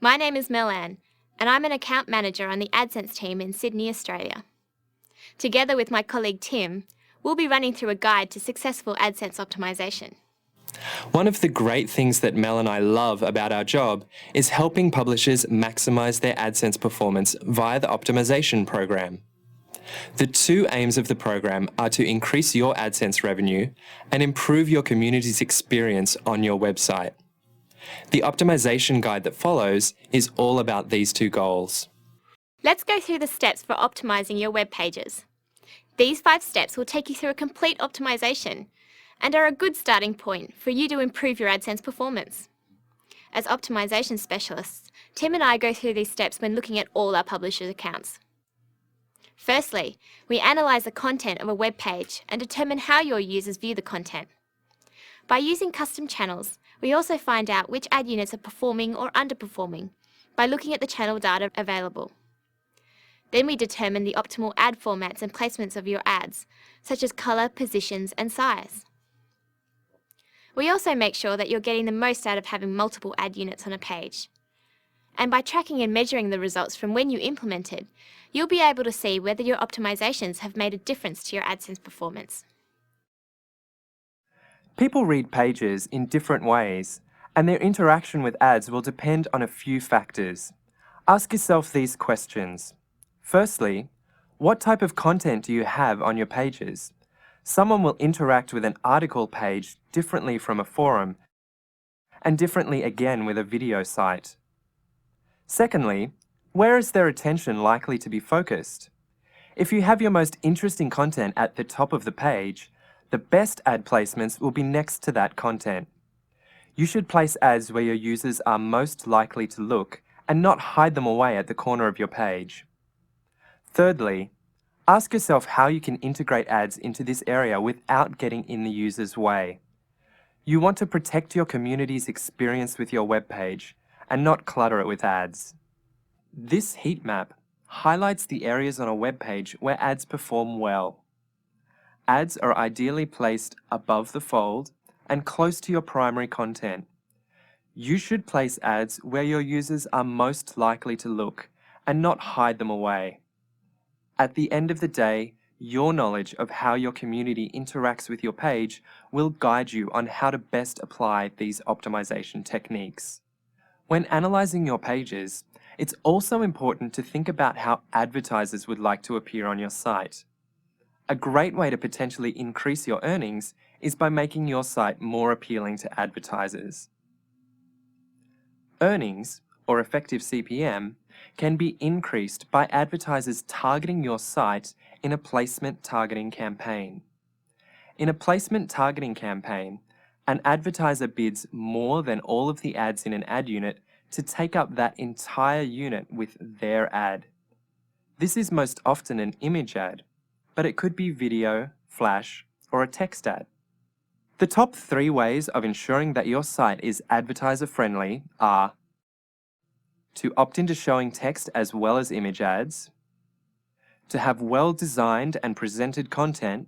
My name is Mel-Ann, and I'm an account manager on the AdSense team in Sydney, Australia. Together with my colleague Tim, we'll be running through a guide to successful AdSense optimization. One of the great things that Mel and I love about our job is helping publishers maximize their AdSense performance via the optimization program. The two aims of the program are to increase your AdSense revenue and improve your community's experience on your website. The optimization guide that follows is all about these two goals. Let's go through the steps for optimizing your web pages. These 5 steps will take you through a complete optimization and are a good starting point for you to improve your AdSense performance. As optimization specialists, Tim and I go through these steps when looking at all our publishers' accounts. Firstly, we analyze the content of a web page and determine how your users view the content. By using custom channels, we also find out which ad units are performing or underperforming by looking at the channel data available. Then we determine the optimal ad formats and placements of your ads, such as colour, positions and size. We also make sure that you're getting the most out of having multiple ad units on a page. And by tracking and measuring the results from when you implemented, you'll be able to see whether your optimizations have made a difference to your AdSense performance. People read pages in different ways, and their interaction with ads will depend on a few factors. Ask yourself these questions. Firstly, what type of content do you have on your pages? Someone will interact with an article page differently from a forum, and differently again with a video site. Secondly, where is their attention likely to be focused? If you have your most interesting content at the top of the page, the best ad placements will be next to that content. You should place ads where your users are most likely to look and not hide them away at the corner of your page. Thirdly, ask yourself how you can integrate ads into this area without getting in the user's way. You want to protect your community's experience with your web page and not clutter it with ads. This heat map highlights the areas on a web page where ads perform well. Ads are ideally placed above the fold and close to your primary content. You should place ads where your users are most likely to look and not hide them away. At the end of the day, your knowledge of how your community interacts with your page will guide you on how to best apply these optimization techniques. When analyzing your pages, it's also important to think about how advertisers would like to appear on your site. A great way to potentially increase your earnings is by making your site more appealing to advertisers. Earnings, or effective CPM, can be increased by advertisers targeting your site in a placement targeting campaign. In a placement targeting campaign, an advertiser bids more than all of the ads in an ad unit to take up that entire unit with their ad. This is most often an image ad, but it could be video, flash, or a text ad. The top 3 ways of ensuring that your site is advertiser-friendly are to opt into showing text as well as image ads, to have well-designed and presented content,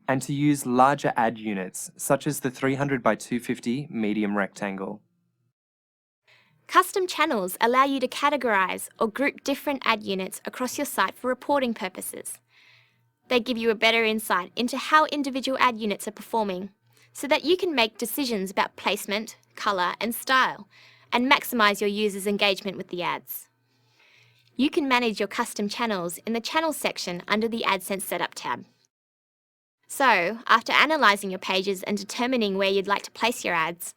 and to use larger ad units, such as the 300 by 250 medium rectangle. Custom channels allow you to categorize or group different ad units across your site for reporting purposes. They give you a better insight into how individual ad units are performing, so that you can make decisions about placement, colour and style, and maximise your users' engagement with the ads. You can manage your custom channels in the Channels section under the AdSense Setup tab. So, after analysing your pages and determining where you'd like to place your ads,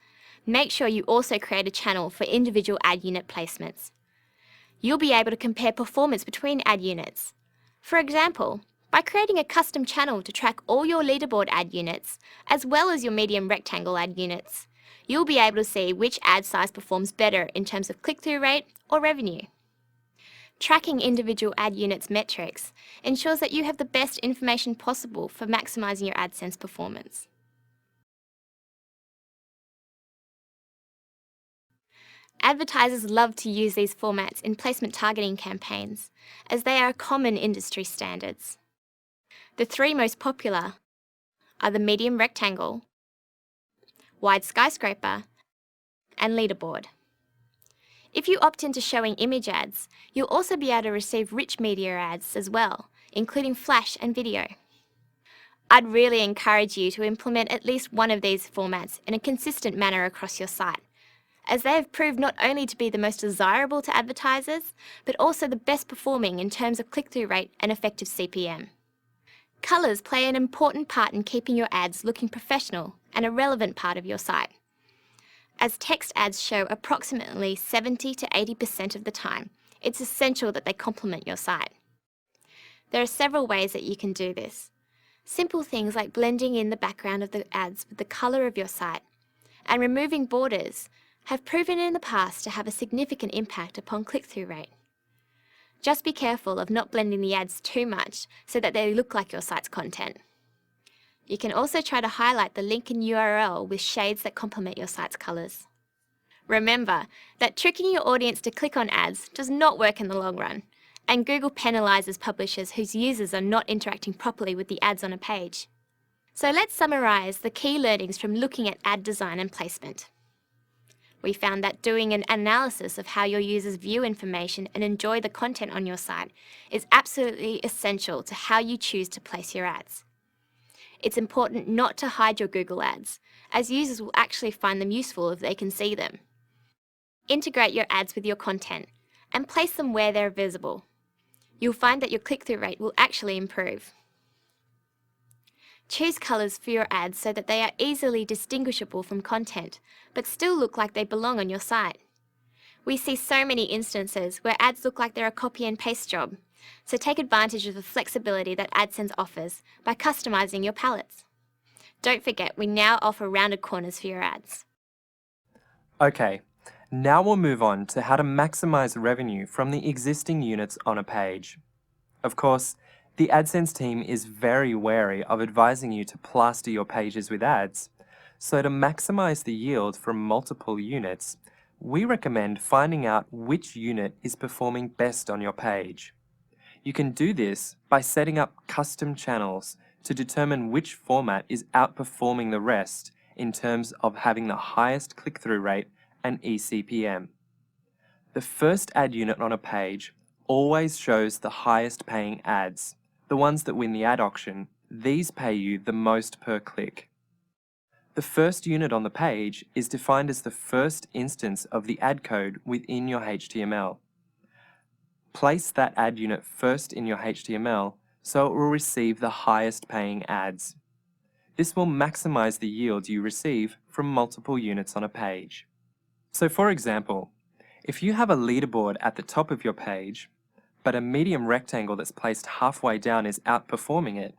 make sure you also create a channel for individual ad unit placements. You'll be able to compare performance between ad units. For example, by creating a custom channel to track all your leaderboard ad units, as well as your medium rectangle ad units, you'll be able to see which ad size performs better in terms of click-through rate or revenue. Tracking individual ad units metrics ensures that you have the best information possible for maximising your AdSense performance. Advertisers love to use these formats in placement targeting campaigns, as they are common industry standards. The 3 most popular are the medium rectangle, wide skyscraper, and leaderboard. If you opt into showing image ads, you'll also be able to receive rich media ads as well, including flash and video. I'd really encourage you to implement at least one of these formats in a consistent manner across your site, as they have proved not only to be the most desirable to advertisers, but also the best performing in terms of click-through rate and effective CPM. Colours play an important part in keeping your ads looking professional and a relevant part of your site. As text ads show approximately 70 to 80% of the time, it's essential that they complement your site. There are several ways that you can do this. Simple things like blending in the background of the ads with the colour of your site and removing borders have proven in the past to have a significant impact upon click-through rate. Just be careful of not blending the ads too much so that they look like your site's content. You can also try to highlight the link and URL with shades that complement your site's colours. Remember that tricking your audience to click on ads does not work in the long run, and Google penalises publishers whose users are not interacting properly with the ads on a page. So let's summarise the key learnings from looking at ad design and placement. We found that doing an analysis of how your users view information and enjoy the content on your site is absolutely essential to how you choose to place your ads. It's important not to hide your Google ads, as users will actually find them useful if they can see them. Integrate your ads with your content and place them where they're visible. You'll find that your click-through rate will actually improve. Choose colours for your ads so that they are easily distinguishable from content, but still look like they belong on your site. We see so many instances where ads look like they're a copy and paste job, so take advantage of the flexibility that AdSense offers by customising your palettes. Don't forget, we now offer rounded corners for your ads. Okay, now we'll move on to how to maximize revenue from the existing units on a page. Of course, the AdSense team is very wary of advising you to plaster your pages with ads, so to maximize the yield from multiple units, we recommend finding out which unit is performing best on your page. You can do this by setting up custom channels to determine which format is outperforming the rest in terms of having the highest click-through rate and eCPM. The first ad unit on a page always shows the highest paying ads. The ones that win the ad auction, these pay you the most per click. The first unit on the page is defined as the first instance of the ad code within your HTML. Place that ad unit first in your HTML so it will receive the highest paying ads. This will maximize the yield you receive from multiple units on a page. So for example, if you have a leaderboard at the top of your page, but a medium rectangle that's placed halfway down is outperforming it,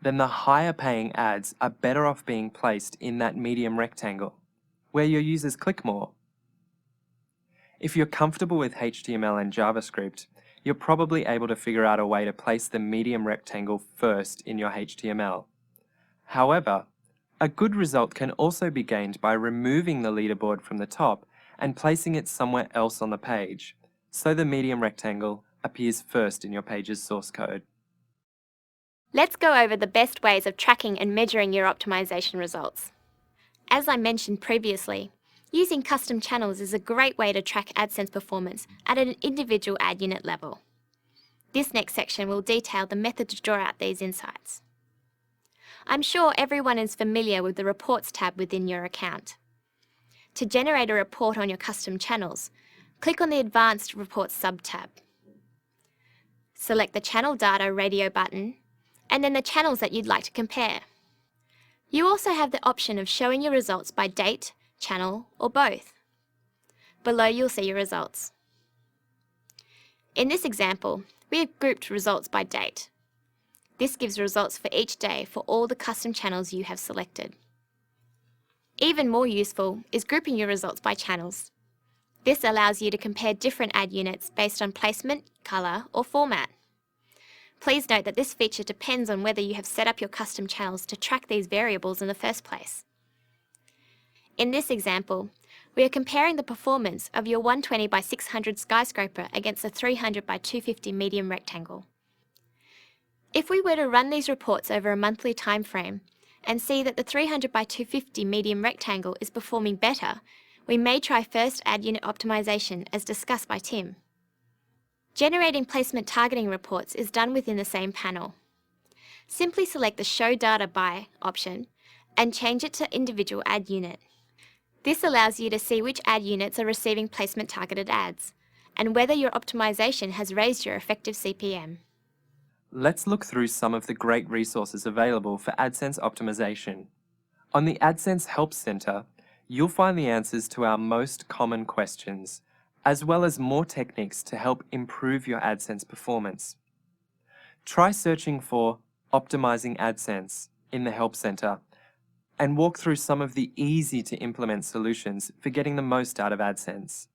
then the higher paying ads are better off being placed in that medium rectangle, where your users click more. If you're comfortable with HTML and JavaScript, you're probably able to figure out a way to place the medium rectangle first in your HTML. However, a good result can also be gained by removing the leaderboard from the top and placing it somewhere else on the page, so the medium rectangle appears first in your page's source code. Let's go over the best ways of tracking and measuring your optimization results. As I mentioned previously, using custom channels is a great way to track AdSense performance at an individual ad unit level. This next section will detail the method to draw out these insights. I'm sure everyone is familiar with the Reports tab within your account. To generate a report on your custom channels, click on the Advanced Reports sub-tab. Select the Channel Data radio button, and then the channels that you'd like to compare. You also have the option of showing your results by date, channel, or both. Below you'll see your results. In this example, we have grouped results by date. This gives results for each day for all the custom channels you have selected. Even more useful is grouping your results by channels. This allows you to compare different ad units based on placement, colour, or format. Please note that this feature depends on whether you have set up your custom channels to track these variables in the first place. In this example, we are comparing the performance of your 120 by 600 skyscraper against a 300 by 250 medium rectangle. If we were to run these reports over a monthly time frame and see that the 300 by 250 medium rectangle is performing better, We may try first ad unit optimization as discussed by Tim. Generating placement targeting reports is done within the same panel. Simply select the Show Data By option and change it to Individual Ad Unit. This allows you to see which ad units are receiving placement targeted ads and whether your optimization has raised your effective CPM. Let's look through some of the great resources available for AdSense optimization. On the AdSense Help Center, you'll find the answers to our most common questions, as well as more techniques to help improve your AdSense performance. Try searching for Optimizing AdSense in the Help Center and walk through some of the easy to implement solutions for getting the most out of AdSense.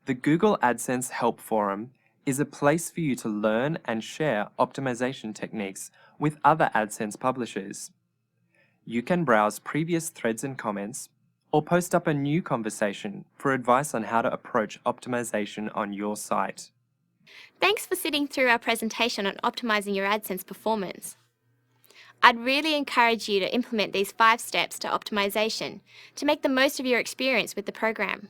The Google AdSense Help Forum is a place for you to learn and share optimization techniques with other AdSense publishers. You can browse previous threads and comments or post up a new conversation for advice on how to approach optimization on your site. Thanks for sitting through our presentation on optimizing your AdSense performance. I'd really encourage you to implement these 5 steps to optimization to make the most of your experience with the program.